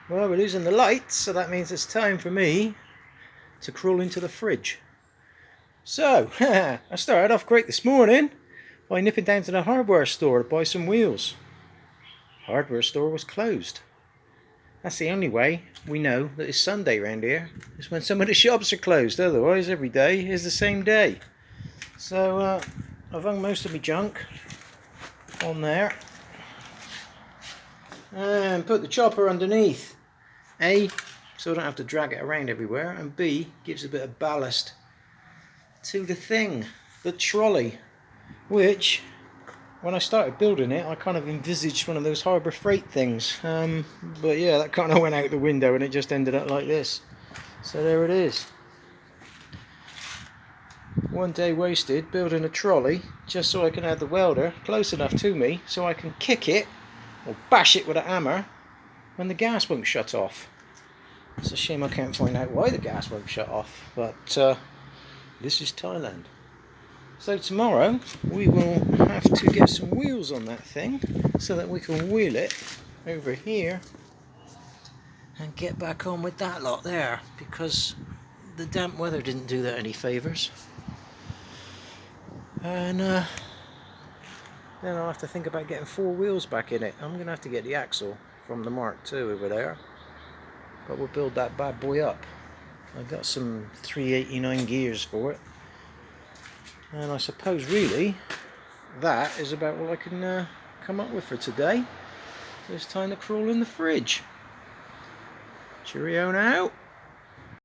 Well, we're losing the lights, so that means it's time for me to crawl into the fridge. So, I started off great this morning by nipping down to the hardware store to buy some wheels. Hardware store was closed. That's the only way we know that it's Sunday round here, is when some of the shops are closed. Otherwise, every day is the same day. So, I've hung most of my junk on there and put the chopper underneath. A, so I don't have to drag it around everywhere, and B, gives a bit of ballast to the thing, the trolley, which when I started building it I kind of envisaged one of those Harbour Freight things, but yeah, that kind of went out the window and it just ended up like this. So there it is. One day wasted building a trolley just so I can have the welder close enough to me so I can kick it or bash it with a hammer when the gas won't shut off. It's a shame I can't find out why the gas won't shut off, but this is Thailand. So tomorrow we will have to get some wheels on that thing so that we can wheel it over here and get back on with that lot there, because the damp weather didn't do that any favours. And then I'll have to think about getting 4 wheels back in it. I'm going to have to get the axle from the Mark II over there, but we'll build that bad boy up. I've got some 389 gears for it, and I suppose really that is about all I can come up with for today. So it's time to crawl in the fridge. Cheerio now.